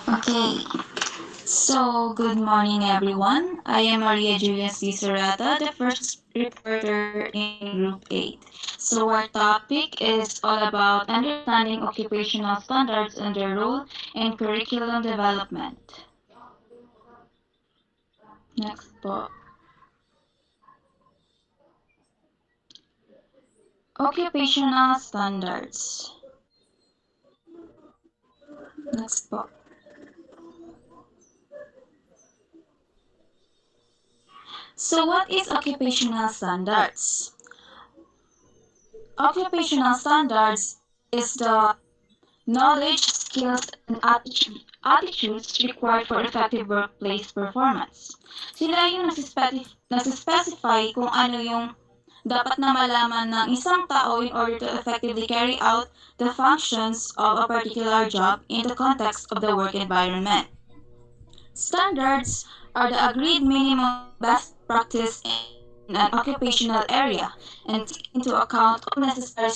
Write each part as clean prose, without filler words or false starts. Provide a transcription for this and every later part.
Okay, so good morning everyone. I am Maria Julia C. Serrata, the first reporter in Group 8. So our topic is all about understanding occupational standards and their role in curriculum development. Next po. Occupational standards. Next po. So what is occupational standards? Occupational standards is the knowledge, skills, and attitudes required for effective workplace performance. Sila yung nasispecify kung ano yung dapat na malaman ng isang tao in order to effectively carry out the functions of a particular job in the context of the work environment. Standards are the agreed minimum best practice in an occupational area and take into account all necessary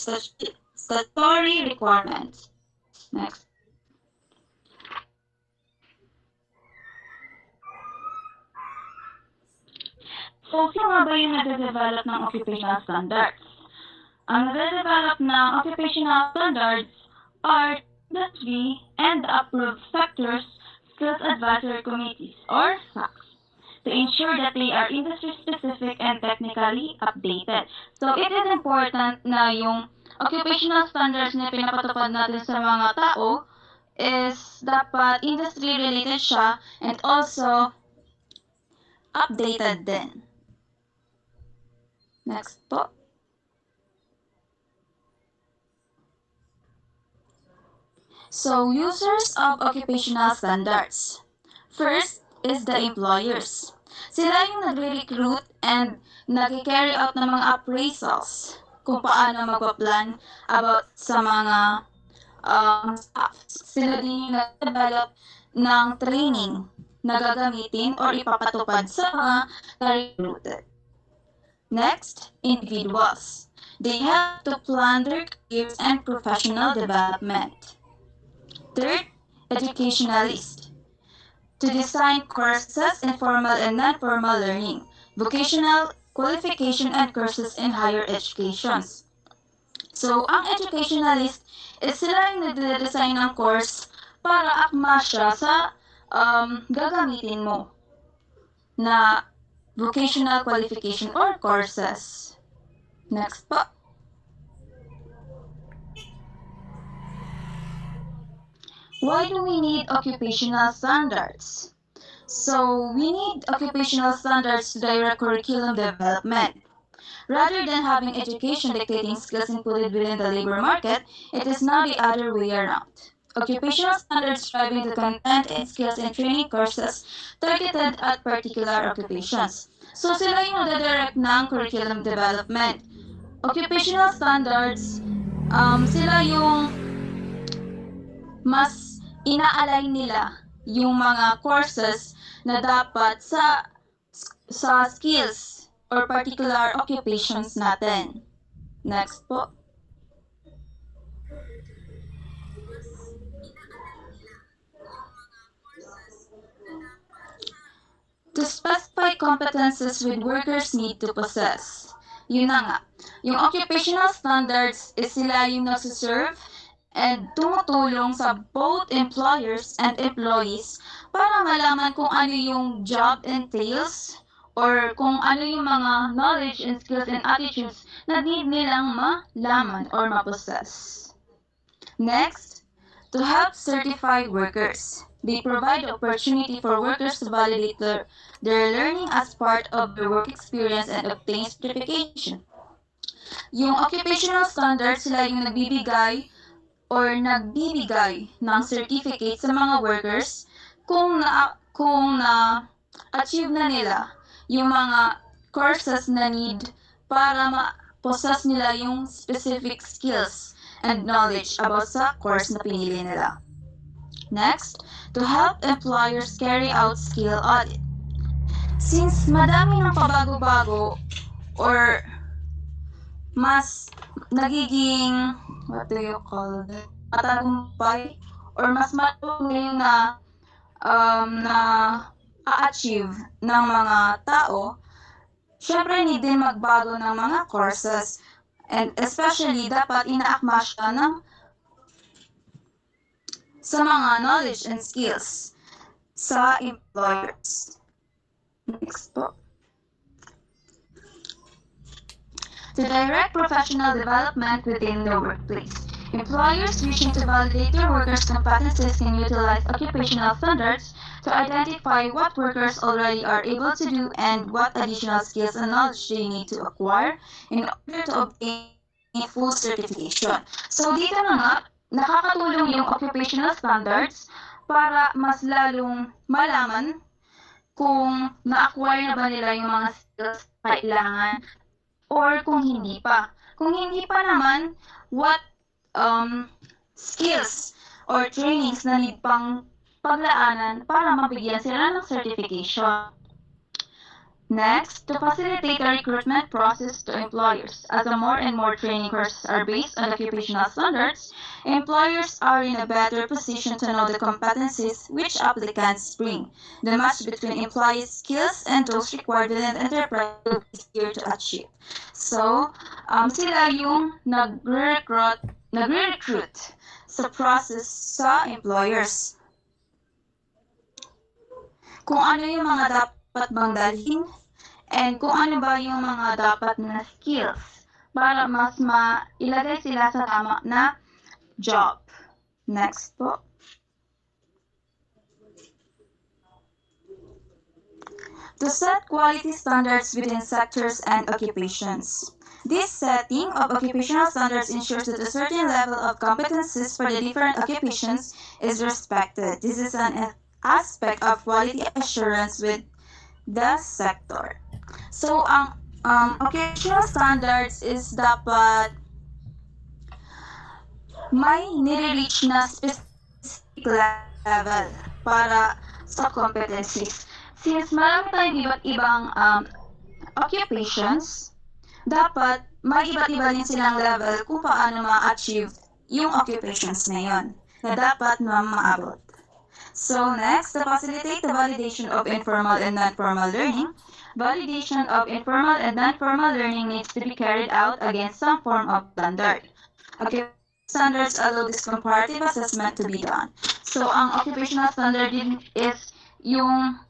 statutory requirements. Next. So, sino nga ba yung nade-develop ng occupational standards? Ang nade-develop ng occupational standards are industry and approved sectors skills advisory committees or SACs to ensure that they are industry-specific and technically updated. So, it is important na yung occupational standards na pinapatupad natin sa mga tao is dapat industry-related siya and also updated din. Next po. So, users of occupational standards. First is the employers. Sila yung nagre-recruit and nag-carry out ng mga appraisals kung paano magpa-plan about sa mga staffs. Sila din yung nag-develop ng training na gagamitin or ipapatupad sa mga na-recruited. Next, individuals. They have to plan their careers and professional development. Third, educationalists. To design courses in formal and non-formal learning, vocational qualification and courses in higher educations. So, ang educationalist is sila yung nagde-design ng course para akma siya sa gagamitin mo na vocational qualification or courses. Next po. Why do we need occupational standards? So, we need occupational standards to direct curriculum development. Rather than having education dictating skills included within the labor market, it is now the other way around. Occupational standards driving the content and skills and training courses targeted at particular occupations. So sila yung nadadirect ng curriculum development. Occupational standards, sila yung mas ina-align nila yung mga courses na dapat sa skills or particular occupations natin. Next po. To specify competences with workers need to possess. Yun na nga. Yung occupational standards is sila yung nagsuserve and tumutulong sa both employers and employees para malaman kung ano yung job entails or kung ano yung mga knowledge and skills and attitudes na need nilang malaman or mapossess. Next, to help certify workers. They provide the opportunity for workers to validate their learning as part of their work experience and obtain certification. Yung occupational standards, sila yung nagbibigay ng certificate sa mga workers kung na-achieve na nila yung mga courses na need para ma-possess nila yung specific skills and knowledge about sa course na pinili nila. Next, to help employers carry out skill audit. Since madami ng pabago-bago or mas nagiging, what do you call it, matagumpay or mas malawak ngayon na na a-achieve ng mga tao, syempre need din magbago ng mga courses. And especially, dapat inaakma siya sa mga knowledge and skills sa employers. Next po. To direct professional development within the workplace. Employers wishing to validate their workers' competencies can utilize occupational standards to identify what workers already are able to do and what additional skills and knowledge they need to acquire in order to obtain full certification. So dito na nga, nakakatulong yung occupational standards para mas lalong malaman kung na-acquire na ba nila yung mga skills na kailangan or kung hindi pa. Kung hindi pa naman, what skills or trainings na need pang paglaanan para mabigyan sila ng certification. Next, to facilitate the recruitment process to employers. As more and more training courses are based on occupational standards, employers are in a better position to know the competencies which applicants bring. The match between employees' skills and those required within the enterprise will be easier to achieve. So, sila yung nagre-recruit sa process sa employers. Kung ano yung mga dapat bang dalhin and kung ano ba yung mga dapat na skills para mas mailagay sila sa tama na job. Next po. To set quality standards within sectors and occupations. This setting of occupational standards ensures that a certain level of competencies for the different occupations is respected. This is an aspect of quality assurance with the sector. So, ang occupational standards is dapat may nire-reach na specific level para sa competencies. Since marami tayong iba't ibang occupations, dapat may iba't iba din silang level kung paano ma-achieve yung occupations na yun na dapat maabot. So next, to facilitate the validation of informal and non-formal learning, validation of informal and non-formal learning needs to be carried out against some form of standard. Occupational standards allow this comparative assessment to be done. So ang occupational standard din is yung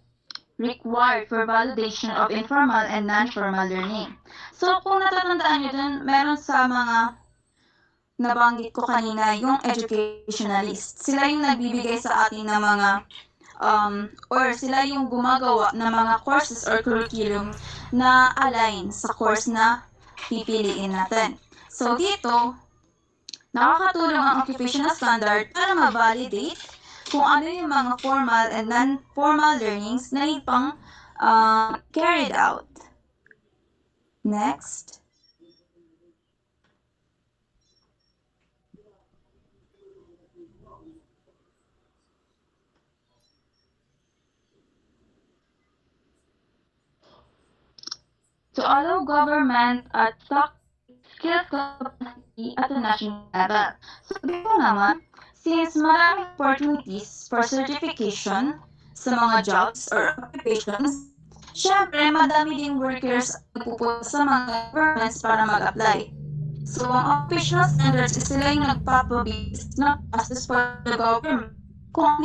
required for validation of informal and non-formal learning. So kung natatandaan nyo dun, meron sa mga nabanggit ko kanina, yung educationalist. Sila yung nagbibigay sa atin ng mga or sila yung gumagawa ng mga courses or curriculum na align sa course na pipiliin natin. So dito, nakakatulong ang occupational standard para ma-validate kung ano yung mga formal and non-formal learnings na need pang carried out. Next. To allow government at skill capacity at the national level. So dito naman, since maraming opportunities for certification sa mga jobs or occupations, syempre madami ding workers nagpupunta sa mga governments para mag-apply. So ang occupational standards is sila yung nagpapabilis ng process for the government kung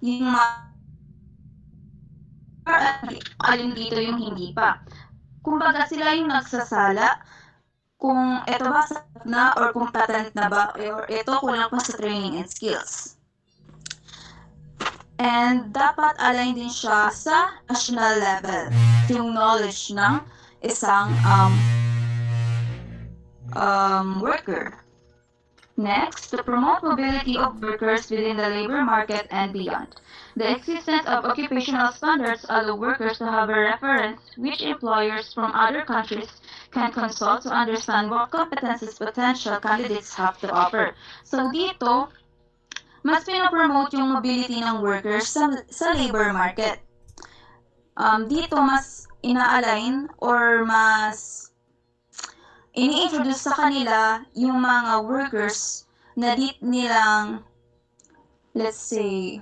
yung alin dito yung hindi pa. Kumbaga sila yung nagsasala kung ito ba sapat na or kung tatalent na ba or ito kulang pa sa training and skills. And dapat align din siya sa national level, yung knowledge ng isang worker. Next, to promote mobility of workers within the labor market and beyond. The existence of occupational standards allow workers to have a reference which employers from other countries can consult to understand what competencies potential candidates have to offer. So dito, mas pinopromote yung mobility ng workers sa labor market. Dito mas ina-align or mas ini-introduce sa kanila yung mga workers na nilang let's say,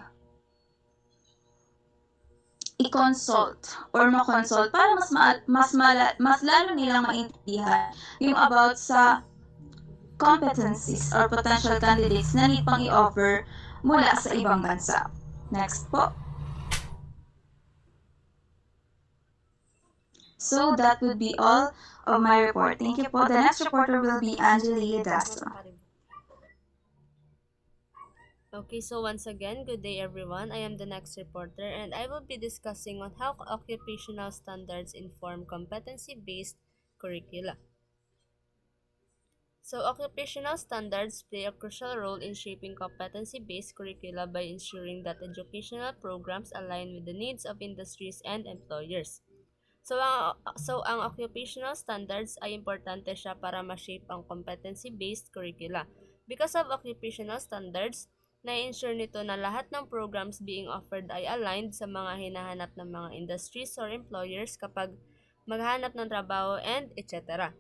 i-consult or ma-consult para mas lalo nilang maintindihan yung about sa competencies or potential candidates na need pang i-offer mula sa ibang bansa. Next po. So that would be all of my report. Thank you po. The next reporter will be Angelia Dastro. Okay, so once again, good day everyone. I am the next reporter and I will be discussing on how occupational standards inform competency-based curricula. So occupational standards play a crucial role in shaping competency-based curricula by ensuring that educational programs align with the needs of industries and employers. So ang occupational standards ay importante siya para ma-shape ang competency-based curricula. Because of occupational standards, na-ensure nito na lahat ng programs being offered ay aligned sa mga hinahanap ng mga industries or employers kapag maghanap ng trabaho and etc.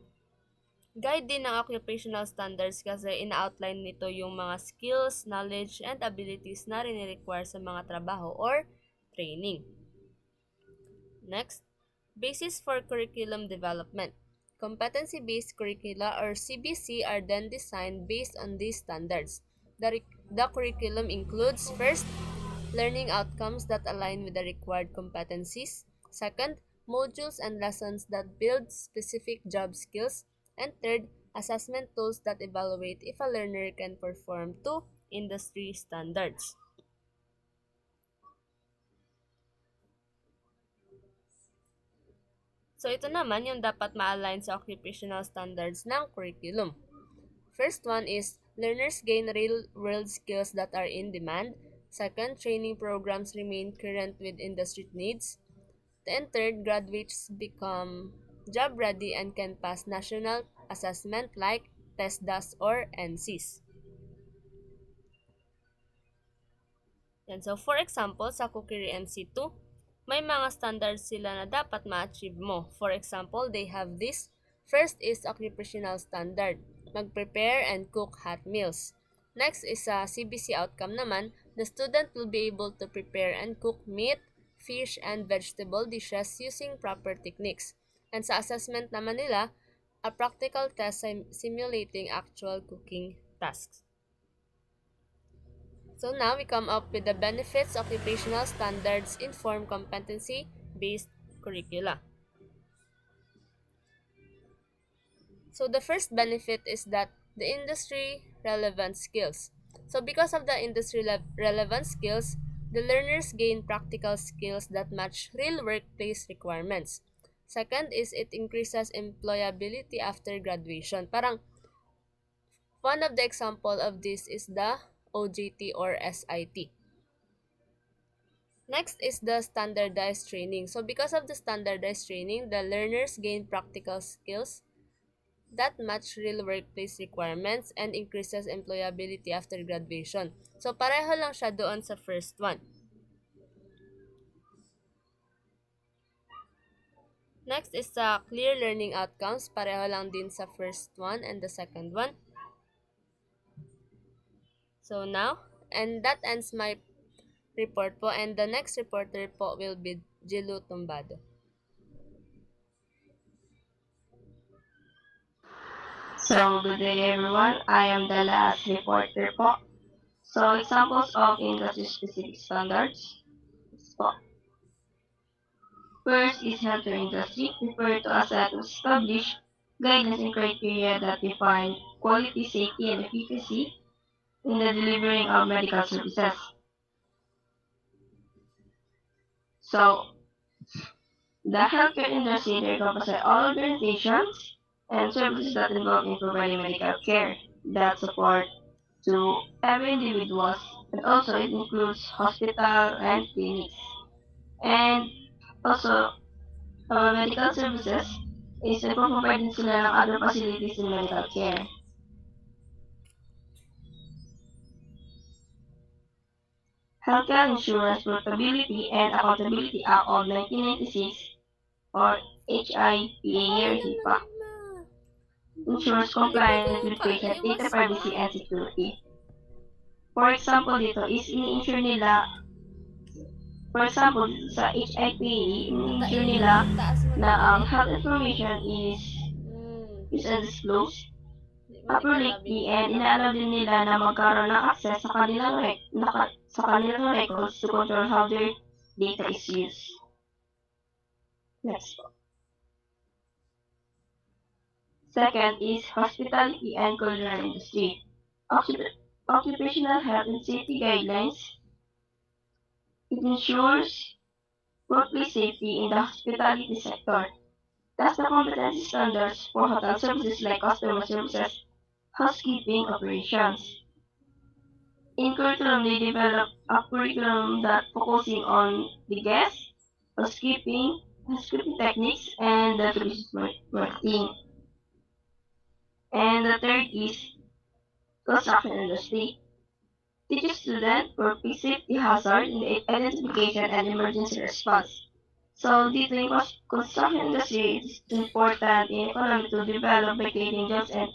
Guide din ng occupational standards kasi ina-outline nito yung mga skills, knowledge, and abilities na rini-require sa mga trabaho or training. Next, basis for curriculum development. Competency-based curricula or CBC are then designed based on these standards. The curriculum includes, first, learning outcomes that align with the required competencies. Second, modules and lessons that build specific job skills. And third, assessment tools that evaluate if a learner can perform to industry standards. So ito naman yung dapat ma-align sa occupational standards ng curriculum. First one is, learners gain real-world skills that are in demand. Second, training programs remain current with industry needs. And third, graduates become job-ready and can pass national assessment like TESDAS or NCs. And so, for example, sa Kukiri NC2, may mga standards sila na dapat ma-achieve mo. For example, they have this. First is occupational standard. Mag-prepare and cook hot meals. Next is sa CBC outcome naman, the student will be able to prepare and cook meat, fish, and vegetable dishes using proper techniques. And sa assessment naman nila, a practical test simulating actual cooking tasks. So now we come up with the benefits occupational standards inform competency-based curricula. So the first benefit is that the industry relevant skills. So because of the industry relevant skills, the learners gain practical skills that match real workplace requirements. Second is it increases employability after graduation. Parang one of the example of this is the OJT or SIT. Next is the standardized training. So because of the standardized training, the learners gain practical skills that match real workplace requirements and increases employability after graduation. So pareho lang siya doon sa first one. Next is sa clear learning outcomes. Pareho lang din sa first one and the second one. So now, and that ends my report po, and the next reporter po will be Jilu Tumbado. So, good day everyone. I am the last reporter po. So, examples of industry-specific standards po. First is healthcare industry, referred to as to establish guidelines and criteria that define quality, safety, and efficacy in the delivering of medical services. So, the healthcare industry encompasses all organizations and services that involve in providing medical care that support to every individuals, and also it includes hospital and clinics. And also, medical services is nagpo-provide din sila ng other facilities in medical care. Healthcare Insurance Portability and Accountability Act of 1996 or HIPAA HIPAA ensures compliance with patient data privacy and security. For example, dito is ini-ensure nila, for example, sa HIPAE, ini-ensure nila Taas mo na ang na health information is disclosed publicly and inaalaw din nila na magkaroon ng access sa kanilang records to control how their data is used. Next po. Second is hospitality and culinary industry. Occupational health and safety guidelines. It ensures workplace safety in the hospitality sector. Thus, the competency standards for hotel services like customer services, housekeeping operations. In curriculum, they develop a curriculum that focusing on the guest, housekeeping techniques, and the marketing. And the third is construction industry. Teaches students workplace safety hazard in the identification and emergency response. So dito yung construction industry is important in economy to develop by creating jobs and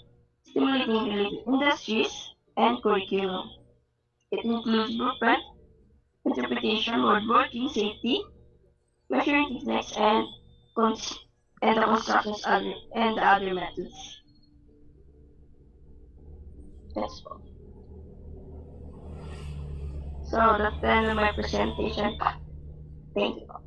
stimulating related industries and curriculum. It includes blueprint, interpretation, woodworking, safety, measuring techniques, and the constructions and the other methods. That's all. So that's the end of my presentation. Thank you.